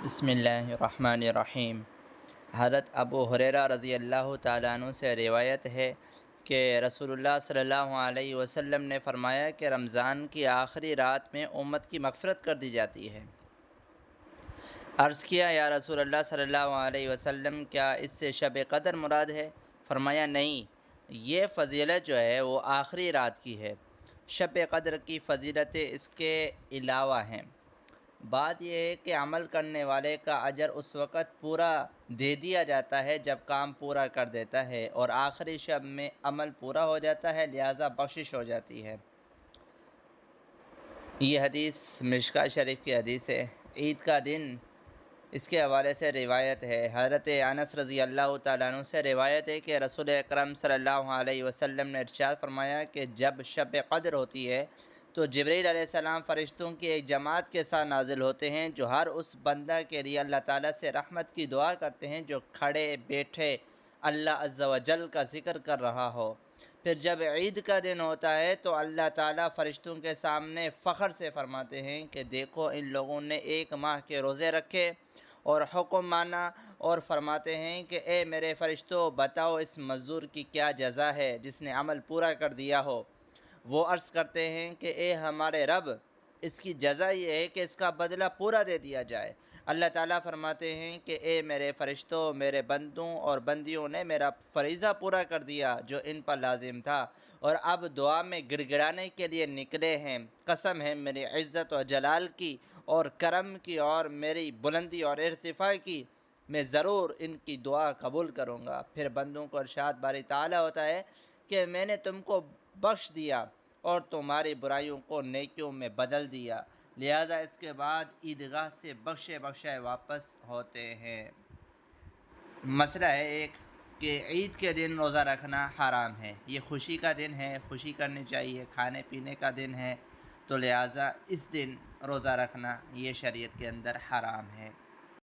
بسم اللہ الرحمن الرحیم۔ حضرت ابو ہریرہ رضی اللہ تعالیٰ عنہ سے روایت ہے کہ رسول اللہ صلی اللہ علیہ وسلم نے فرمایا کہ رمضان کی آخری رات میں امت کی مغفرت کر دی جاتی ہے۔ عرض کیا یا رسول اللہ صلی اللہ علیہ وسلم، کیا اس سے شب قدر مراد ہے؟ فرمایا نہیں، یہ فضیلت جو ہے وہ آخری رات کی ہے، شب قدر کی فضیلتیں اس کے علاوہ ہیں۔ بات یہ ہے کہ عمل کرنے والے کا اجر اس وقت پورا دے دیا جاتا ہے جب کام پورا کر دیتا ہے، اور آخری شب میں عمل پورا ہو جاتا ہے، لہٰذا بخشش ہو جاتی ہے۔ یہ حدیث مشکوٰۃ شریف کی حدیث ہے۔ عید کا دن اس کے حوالے سے روایت ہے۔ حضرت انس رضی اللہ تعالیٰ عنہ سے روایت ہے کہ رسول اکرم صلی اللہ علیہ وسلم نے ارشاد فرمایا کہ جب شب قدر ہوتی ہے تو جبریل علیہ السلام فرشتوں کی ایک جماعت کے ساتھ نازل ہوتے ہیں جو ہر اس بندہ کے لیے اللہ تعالیٰ سے رحمت کی دعا کرتے ہیں جو کھڑے بیٹھے اللہ عز و جل کا ذکر کر رہا ہو۔ پھر جب عید کا دن ہوتا ہے تو اللہ تعالیٰ فرشتوں کے سامنے فخر سے فرماتے ہیں کہ دیکھو ان لوگوں نے 1 ماہ کے روزے رکھے اور حکم مانا، اور فرماتے ہیں کہ اے میرے فرشتوں، بتاؤ اس مزدور کی کیا جزا ہے جس نے عمل پورا کر دیا ہو۔ وہ عرض کرتے ہیں کہ اے ہمارے رب، اس کی جزا یہ ہے کہ اس کا بدلہ پورا دے دیا جائے۔ اللہ تعالیٰ فرماتے ہیں کہ اے میرے فرشتوں، میرے بندوں اور بندیوں نے میرا فریضہ پورا کر دیا جو ان پر لازم تھا، اور اب دعا میں گڑ گڑانے کے لیے نکلے ہیں۔ قسم ہے میری عزت و جلال کی اور کرم کی اور میری بلندی اور ارتفاع کی، میں ضرور ان کی دعا قبول کروں گا۔ پھر بندوں کو ارشاد باری تعالیٰ ہوتا ہے کہ میں نے تم کو بخش دیا اور تمہاری برائیوں کو نیکیوں میں بدل دیا، لہذا اس کے بعد عیدگاہ سے بخشے بخشائے واپس ہوتے ہیں۔ مسئلہ ہے ایک کہ عید کے دن روزہ رکھنا حرام ہے۔ یہ خوشی کا دن ہے، خوشی کرنی چاہیے، کھانے پینے کا دن ہے، تو لہٰذا اس دن روزہ رکھنا یہ شریعت کے اندر حرام ہے۔